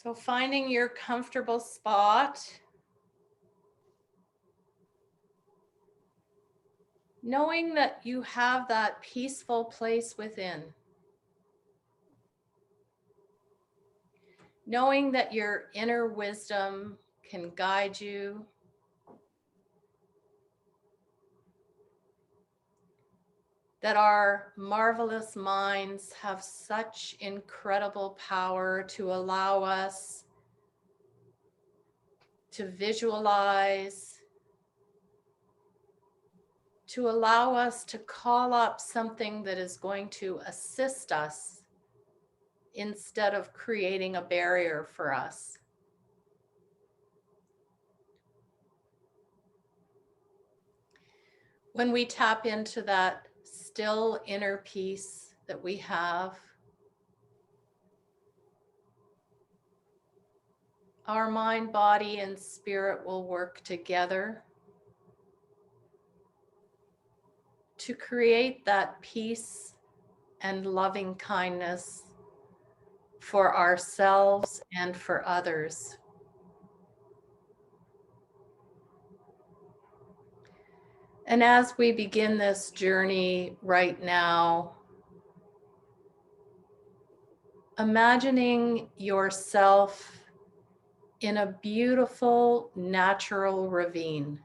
So finding your comfortable spot, knowing that you have that peaceful place within, knowing that your inner wisdom can guide you, that our marvelous minds have such incredible power to allow us to visualize, to allow us to call up something that is going to assist us instead of creating a barrier for us. When we tap into that still inner peace that we have, our mind, body, and spirit will work together to create that peace and loving kindness for ourselves and for others. And as we begin this journey right now, imagining yourself in a beautiful natural ravine,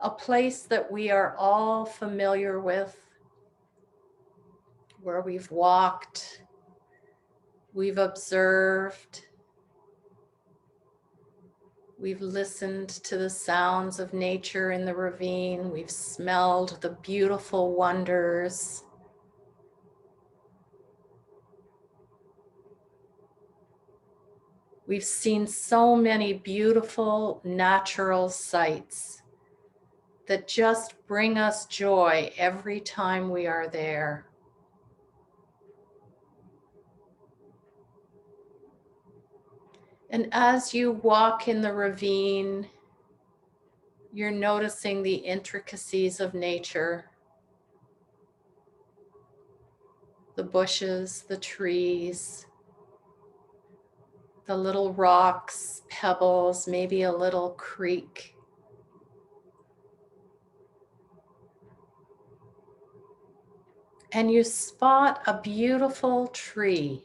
a place that we are all familiar with, where we've walked, we've observed, we've listened to the sounds of nature in the ravine, we've smelled the beautiful wonders. We've seen so many beautiful natural sights that just bring us joy every time we are there. And as you walk in the ravine, you're noticing the intricacies of nature, the bushes, the trees, the little rocks, pebbles, maybe a little creek. And you spot a beautiful tree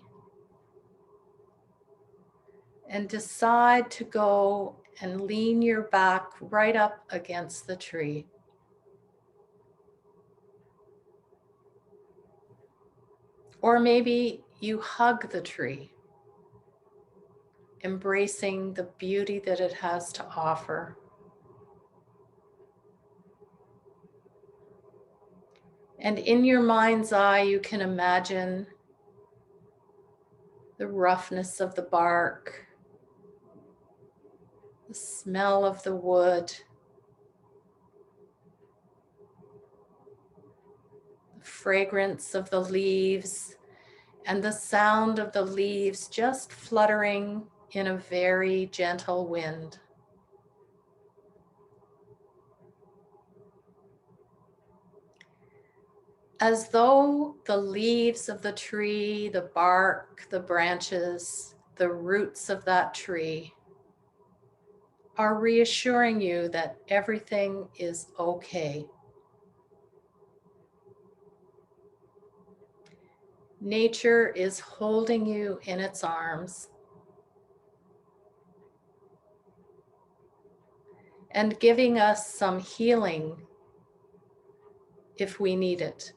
and decide to go and lean your back right up against the tree. Or maybe you hug the tree, embracing the beauty that it has to offer. And in your mind's eye, you can imagine the roughness of the bark, the smell of the wood, the fragrance of the leaves, and the sound of the leaves just fluttering in a very gentle wind. As though the leaves of the tree, the bark, the branches, the roots of that tree are reassuring you that everything is okay. Nature is holding you in its arms and giving us some healing if we need it.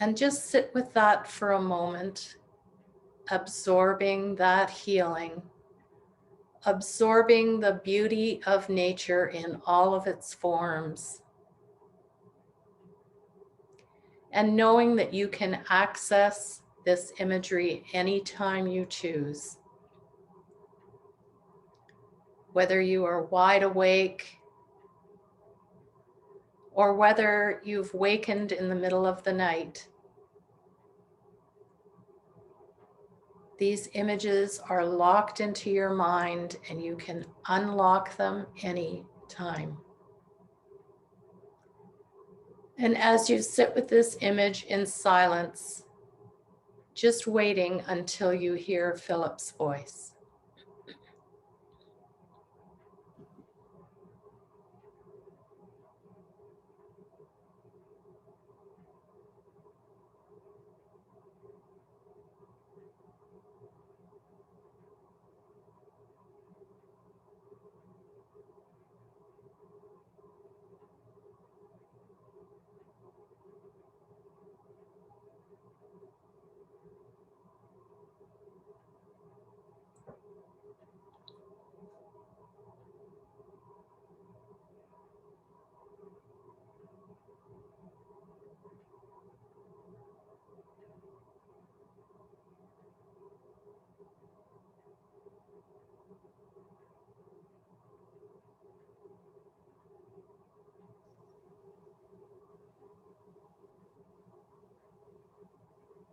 And just sit with that for a moment, absorbing that healing, absorbing the beauty of nature in all of its forms, and knowing that you can access this imagery anytime you choose. Whether you are wide awake or whether you've wakened in the middle of the night, These images are locked into your mind and you can unlock them any time. And as you sit with this image in silence, just waiting until you hear Philip's voice.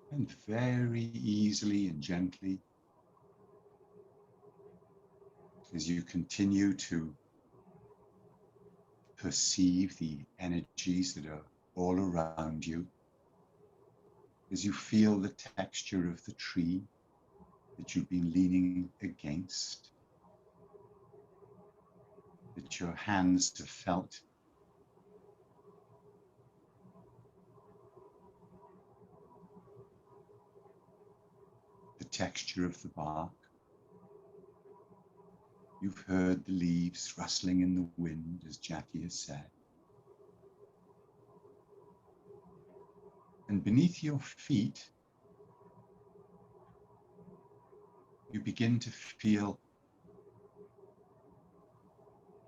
And very easily and gently, as you continue to perceive the energies that are all around you, as you feel the texture of the tree that you've been leaning against, that your hands have felt, the texture of the bark. You've heard the leaves rustling in the wind, as Jackie has said. And beneath your feet, you begin to feel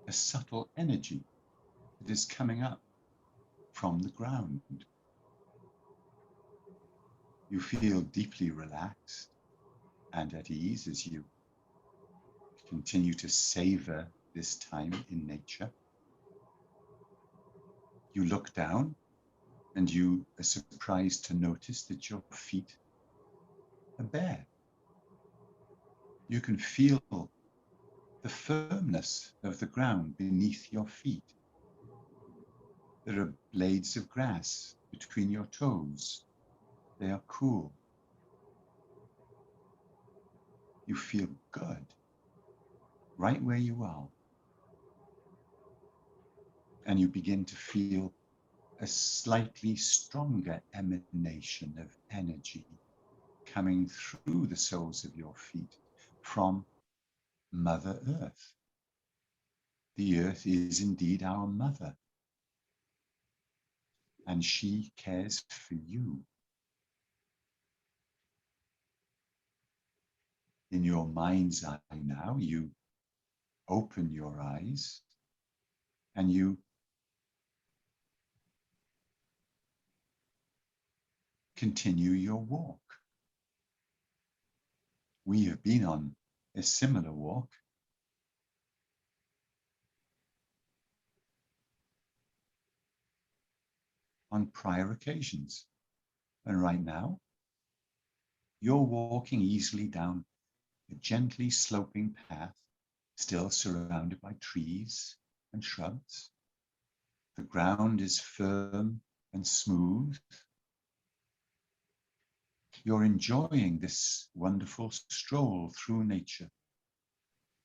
a subtle energy that is coming up from the ground. You feel deeply relaxed and at ease as you continue to savor this time in nature. You look down and you are surprised to notice that your feet are bare. You can feel the firmness of the ground beneath your feet. There are blades of grass between your toes. They are cool. You feel good right where you are. And you begin to feel a slightly stronger emanation of energy coming through the soles of your feet from Mother Earth. The earth is indeed our mother, and she cares for you. In your mind's eye now, you open your eyes and you continue your walk. We have been on a similar walk on prior occasions. And right now, you're walking easily down a gently sloping path, still surrounded by trees and shrubs. The ground is firm and smooth. You're enjoying this wonderful stroll through nature.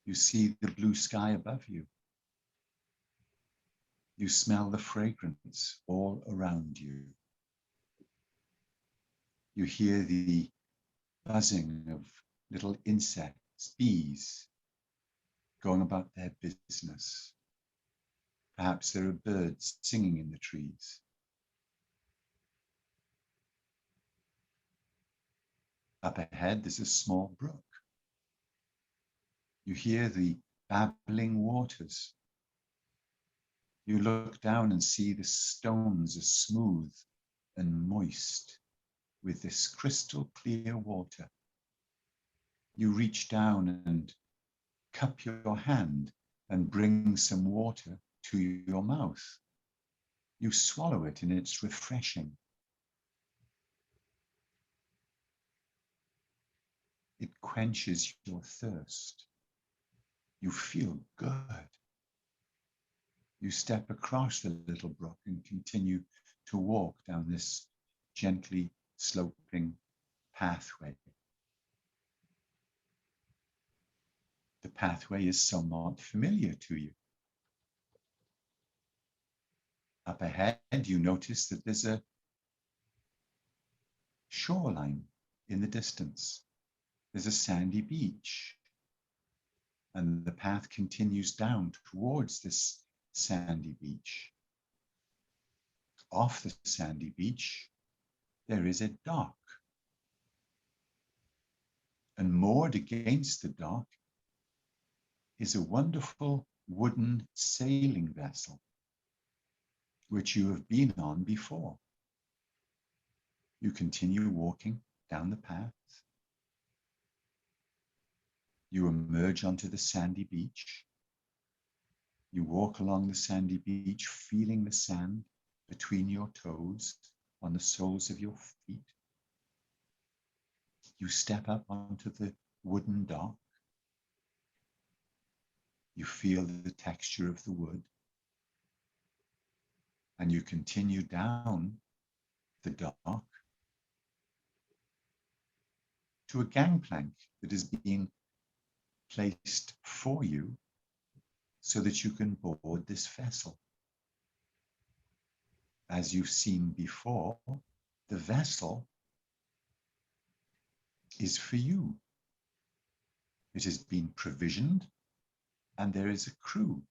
You see the blue sky above you. You smell the fragrance all around you. You hear the buzzing of little insects, bees, going about their business. Perhaps there are birds singing in the trees. Up ahead, there's a small brook. You hear the babbling waters. You look down and see the stones are smooth and moist with this crystal clear water. You reach down and cup your hand and bring some water to your mouth. You swallow it and it's refreshing. It quenches your thirst. You feel good. You step across the little brook and continue to walk down this gently sloping pathway. The pathway is somewhat familiar to you. Up ahead, you notice that there's a shoreline in the distance. There's a sandy beach, and the path continues down towards this sandy beach. Off the sandy beach, there is a dock, and moored against the dock is a wonderful wooden sailing vessel, which you have been on before. You continue walking down the path. You emerge onto the sandy beach. You walk along the sandy beach, feeling the sand between your toes on the soles of your feet. You step up onto the wooden dock. You feel the texture of the wood. And you continue down the dock to a gangplank that is being placed for you so that you can board this vessel. As you've seen before, the vessel is for you. It has been provisioned, and there is a crew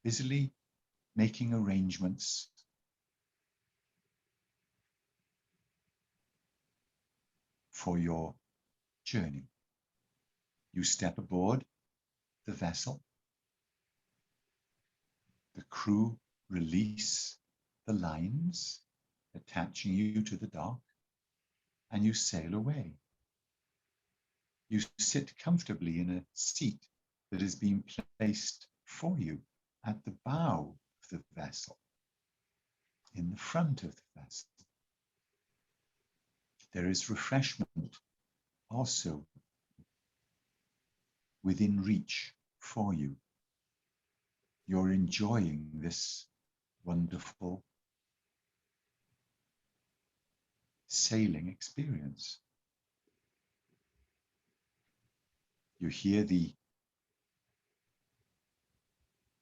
busily making arrangements for your journey. You step aboard the vessel. The crew release the lines attaching you to the dock, and you sail away. You sit comfortably in a seat that has been placed for you at the bow of the vessel, in the front of the vessel. There is refreshment also within reach for you. You're enjoying this wonderful sailing experience. You hear the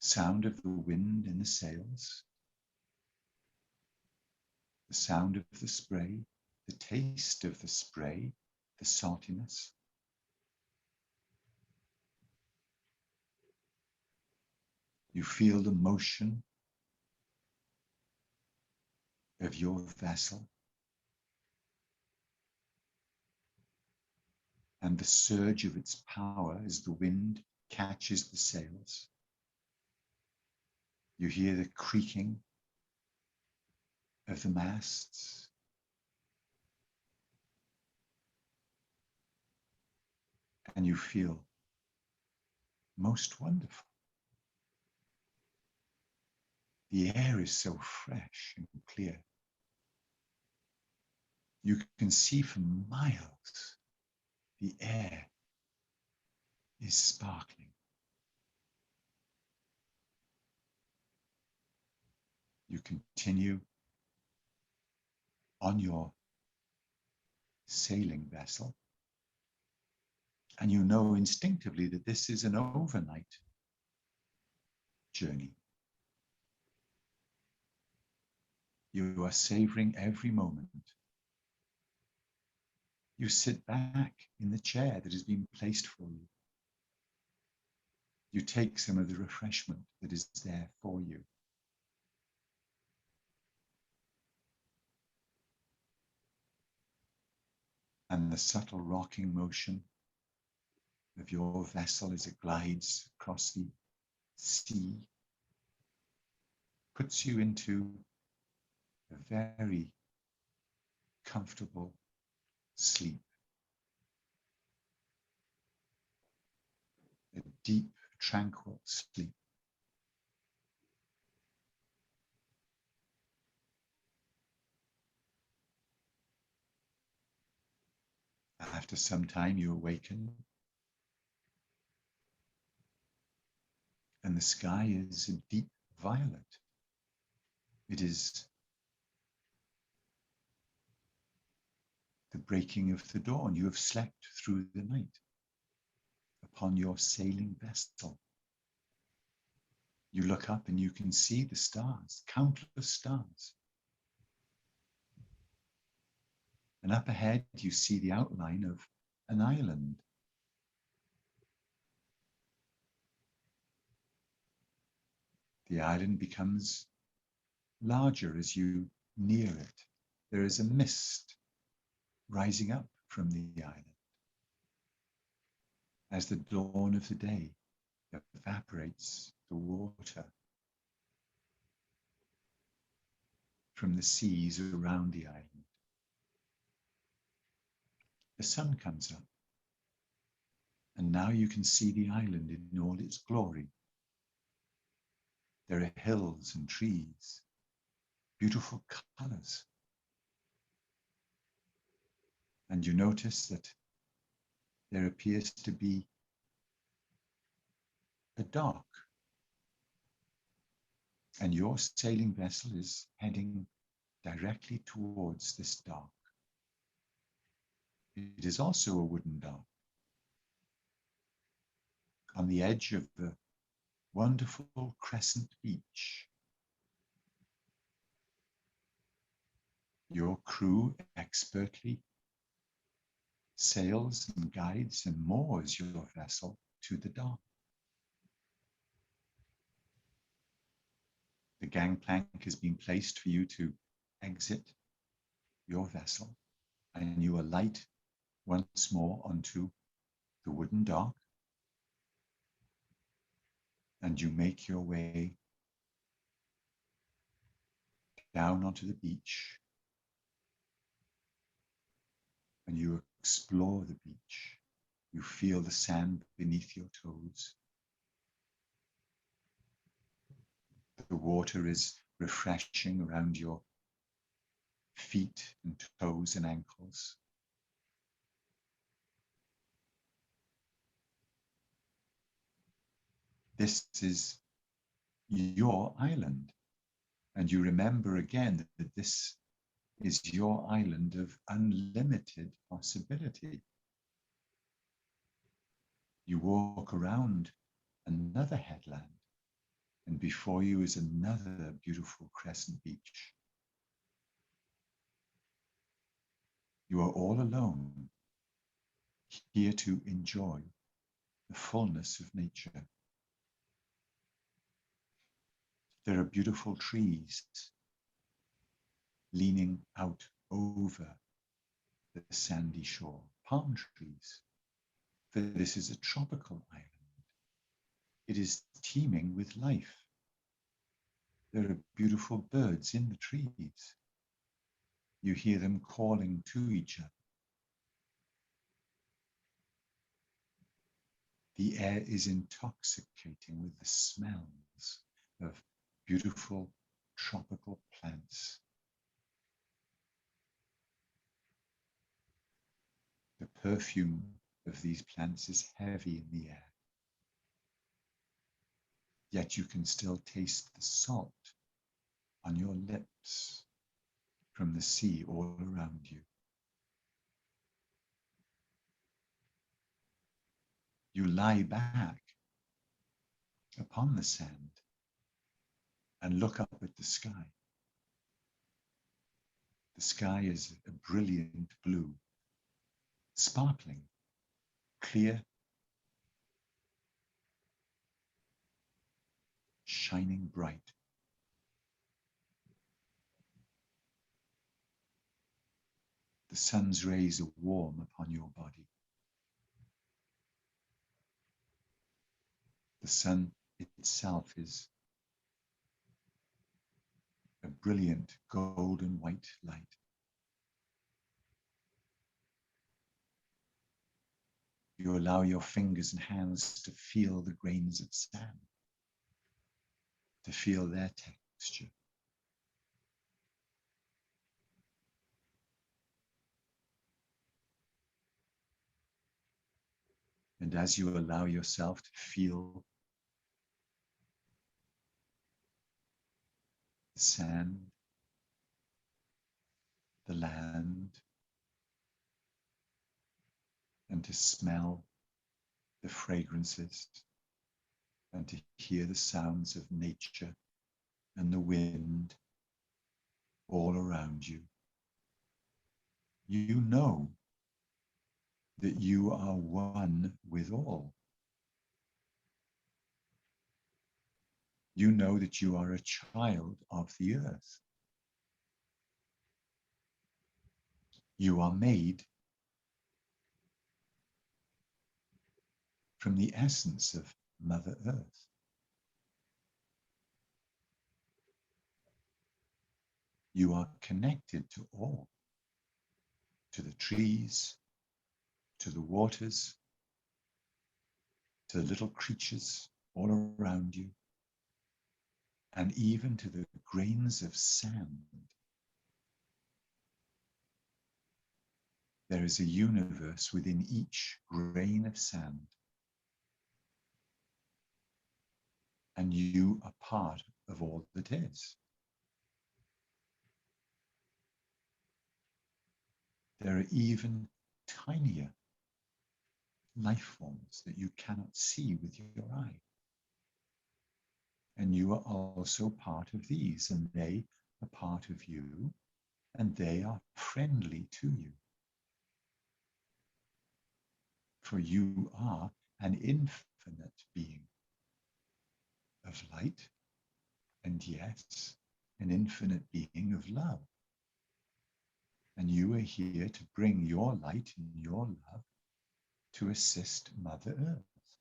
sound of the wind in the sails, the sound of the spray, the taste of the spray, the saltiness. You feel the motion of your vessel and the surge of its power as the wind catches the sails. You hear the creaking of the masts. And you feel most wonderful. The air is so fresh and clear. You can see for miles. The air is sparkling. You continue on your sailing vessel, and you know instinctively that this is an overnight journey. You are savoring every moment. You sit back in the chair that has been placed for you. You take some of the refreshment that is there for you. And the subtle rocking motion of your vessel as it glides across the sea puts you into a very comfortable sleep, a deep, tranquil sleep. After some time, you awaken, and the sky is a deep violet. It is the breaking of the dawn. You have slept through the night upon your sailing vessel. You look up and you can see the stars, countless stars. And up ahead, you see the outline of an island. The island becomes larger as you near it. There is a mist rising up from the island. As the dawn of the day evaporates the water from the seas around the island, the sun comes up, and now you can see the island in all its glory. There are hills and trees, beautiful colors. And you notice that there appears to be a dock, and your sailing vessel is heading directly towards this dock. It is also a wooden dock on the edge of the wonderful crescent beach. Your crew expertly sails and guides and moors your vessel to the dock. The gangplank has been placed for you to exit your vessel, and you alight once more onto the wooden dock, and you make your way down onto the beach, and you explore the beach. You feel the sand beneath your toes. The water is refreshing around your feet and toes and ankles. This is your island, and you remember again that this is your island of unlimited possibility. You walk around another headland, and before you is another beautiful crescent beach. You are all alone, here to enjoy the fullness of nature. There are beautiful trees leaning out over the sandy shore, palm trees, for this is a tropical island. It is teeming with life. There are beautiful birds in the trees. You hear them calling to each other. The air is intoxicating with the smells of beautiful tropical plants. The perfume of these plants is heavy in the air, yet you can still taste the salt on your lips from the sea all around you. You lie back upon the sand and look up at the sky. The sky is a brilliant blue, sparkling, clear, shining bright. The sun's rays are warm upon your body. The sun itself is a brilliant golden white light. You allow your fingers and hands to feel the grains of sand, to feel their texture. And as you allow yourself to feel the sand, the land, and to smell the fragrances, and to hear the sounds of nature and the wind all around you, you know that you are one with all. You know that you are a child of the earth. You are made from the essence of Mother Earth. You are connected to all, to the trees, to the waters, to the little creatures all around you, and even to the grains of sand. There is a universe within each grain of sand, and you are part of all that is. There are even tinier life forms that you cannot see with your eye. And you are also part of these, and they are part of you, and they are friendly to you. For you are an infinite being of light, and yes, an infinite being of love. And you are here to bring your light and your love to assist Mother Earth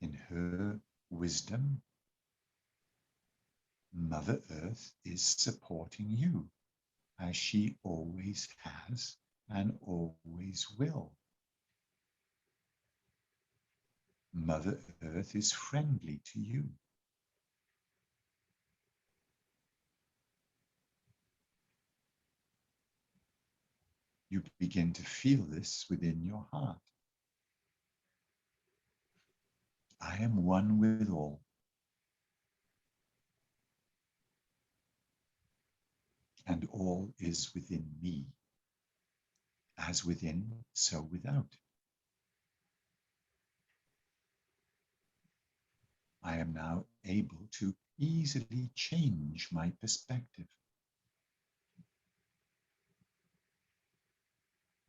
in her wisdom. Mother Earth is supporting you, as she always has and always will. Mother Earth is friendly to you. You begin to feel this within your heart. I am one with all. And all is within me. As within, so without. I am now able to easily change my perspective.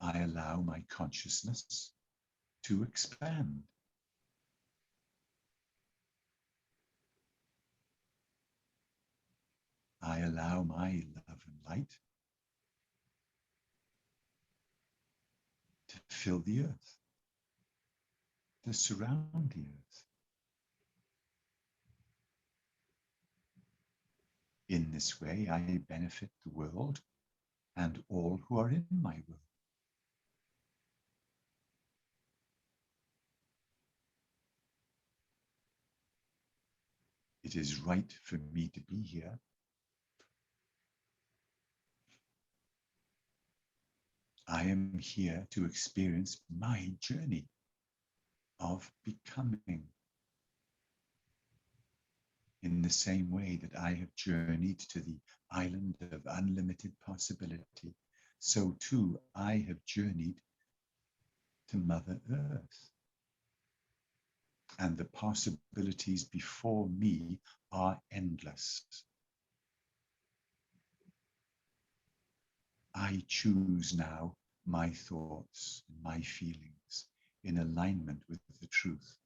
I allow my consciousness to expand. I allow my love and light to fill the earth, to surround the earth. In this way, I benefit the world and all who are in my world. It is right for me to be here. I am here to experience my journey of becoming. In the same way that I have journeyed to the island of unlimited possibility, so too I have journeyed to Mother Earth. And the possibilities before me are endless. I choose now my thoughts, my feelings in alignment with the truth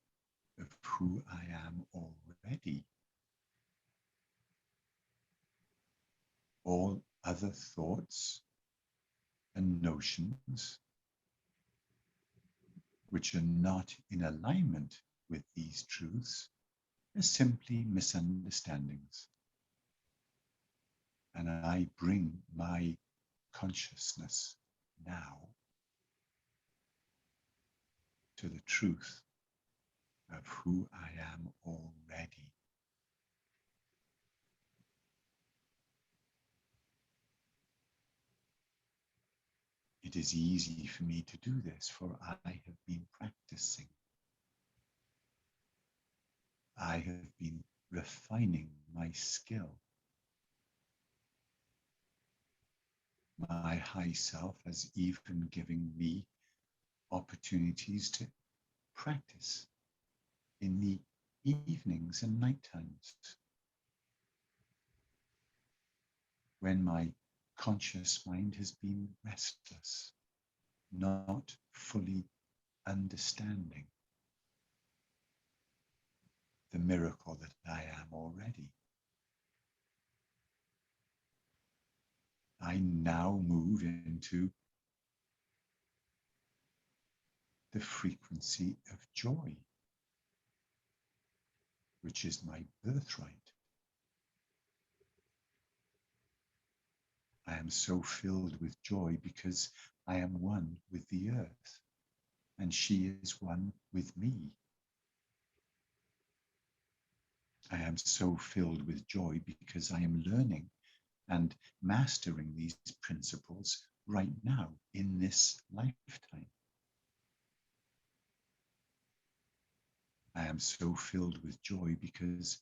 of who I am already. All other thoughts and notions which are not in alignment with these truths are simply misunderstandings. And I bring my consciousness now to the truth of who I am already. It It is easy for me to do this, for I have been practicing. I have been refining my skill. My high self has even given me opportunities to practice in the evenings and night times, when my conscious mind has been restless, not fully understanding the miracle that I am already. I now move into the frequency of joy, which is my birthright. I am so filled with joy because I am one with the earth, and she is one with me. I am so filled with joy because I am learning and mastering these principles right now in this lifetime. I am so filled with joy because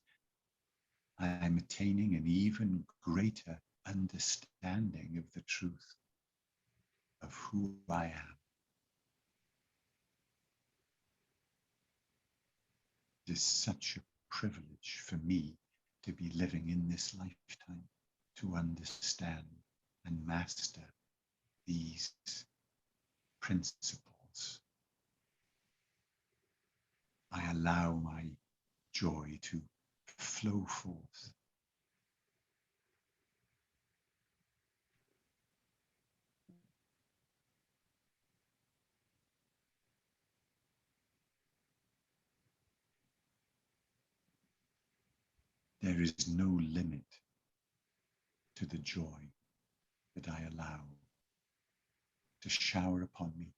I am attaining an even greater understanding of the truth of who I am. It is such a privilege for me to be living in this lifetime, to understand and master these principles. I allow my joy to flow forth. There is no limit to the joy that I allow to shower upon me.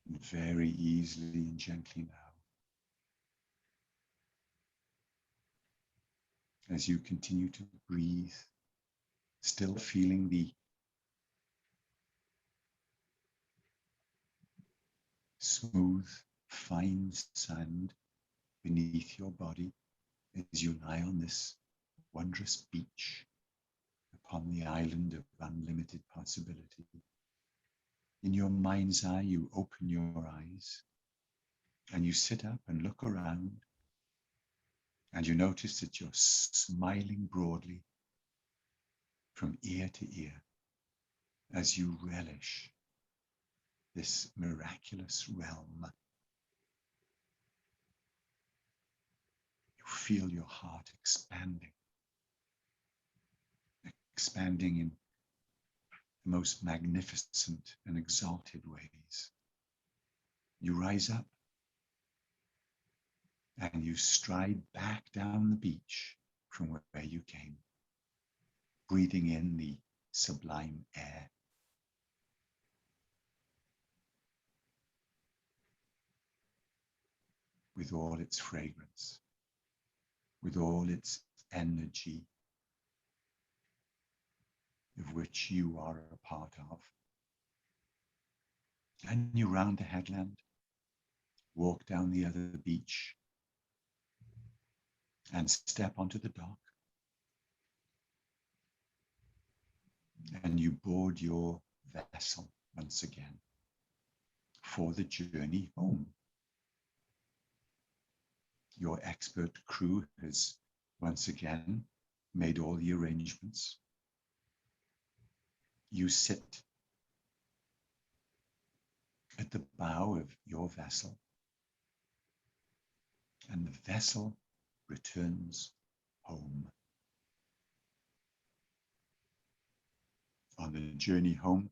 And very easily and gently now, as you continue to breathe, still feeling the smooth, fine sand beneath your body as you lie on this wondrous beach upon the island of unlimited possibility. In your mind's eye, you open your eyes and you sit up and look around, and you notice that you're smiling broadly from ear to ear as you relish this miraculous realm. You feel your heart expanding in the most magnificent and exalted ways. You rise up and you stride back down the beach from where you came, breathing in the sublime air. With all its fragrance, with all its energy, of which you are a part of. And you round the headland, walk down the other beach, and step onto the dock. And you board your vessel once again for the journey home. Your expert crew has once again made all the arrangements. You sit at the bow of your vessel, and the vessel returns home. On the journey home,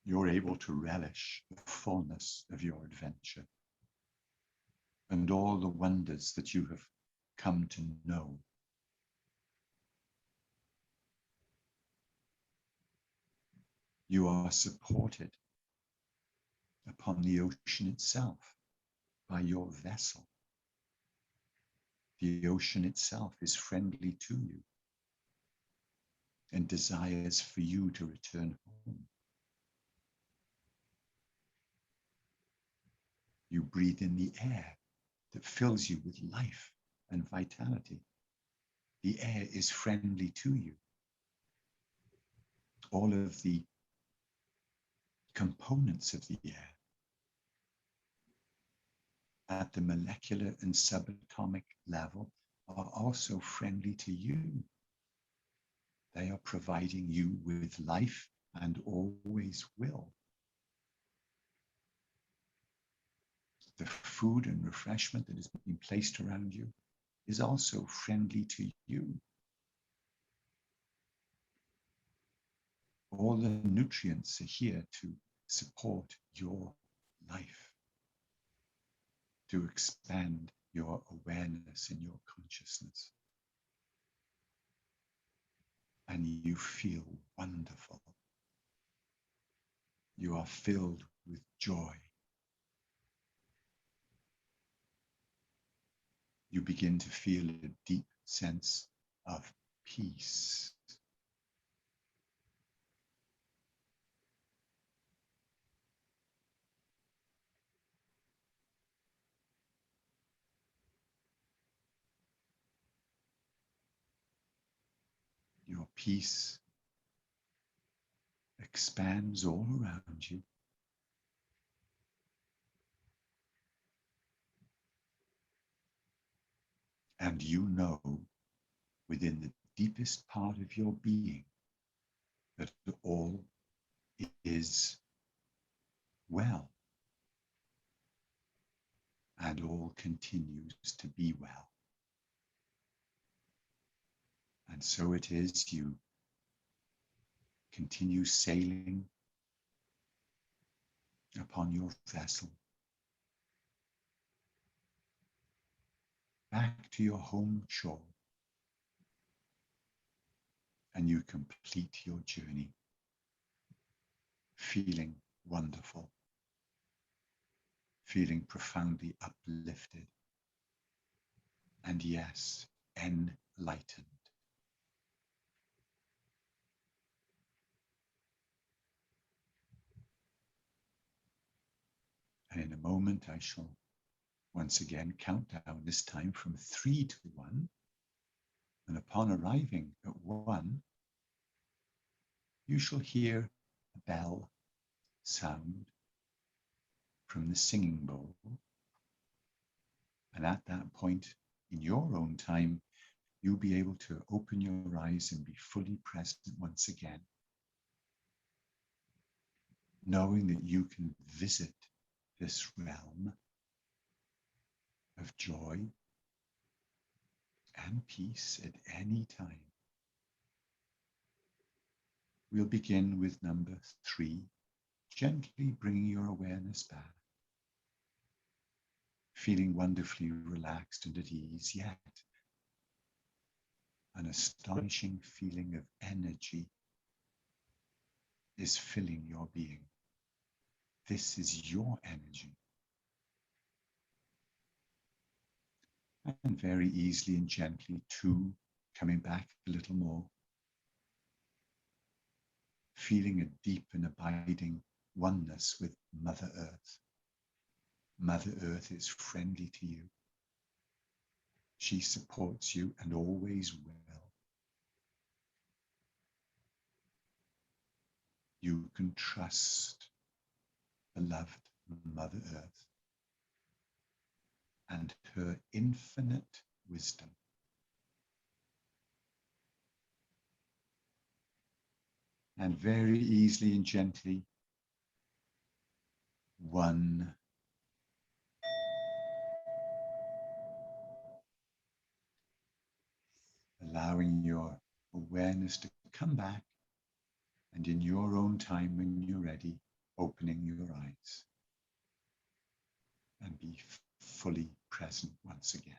you're able to relish the fullness of your adventure and all the wonders that you have come to know. You are supported upon the ocean itself by your vessel. The ocean itself is friendly to you and desires for you to return home. You breathe in the air that fills you with life and vitality. The air is friendly to you. All of the components of the air at the molecular and subatomic level are also friendly to you. They are providing you with life and always will. The food and refreshment that has been placed around you is also friendly to you. All the nutrients are here to support your life, to expand your awareness and your consciousness. And you feel wonderful. You are filled with joy. You begin to feel a deep sense of peace. Your peace expands all around you. And you know within the deepest part of your being that all is well and all continues to be well. And so it is you continue sailing upon your vessel back to your home shore, and you complete your journey feeling wonderful, feeling profoundly uplifted, and yes, enlightened. And in a moment, I shall once again count down, this time from 3 to 1. And upon arriving at 1, you shall hear a bell sound from the singing bowl. And at that point, in your own time, you'll be able to open your eyes and be fully present once again, knowing that you can visit this realm of joy and peace at any time. We'll begin with number 3, gently bringing your awareness back, feeling wonderfully relaxed and at ease, yet an astonishing feeling of energy is filling your being. This is your energy. And very easily and gently, 2, coming back a little more, feeling a deep and abiding oneness with Mother Earth. Mother Earth is friendly to you. She supports you and always will. You can trust beloved Mother Earth and her infinite wisdom. And very easily and gently, 1, allowing your awareness to come back, and in your own time when you're ready, opening your eyes and be fully present once again.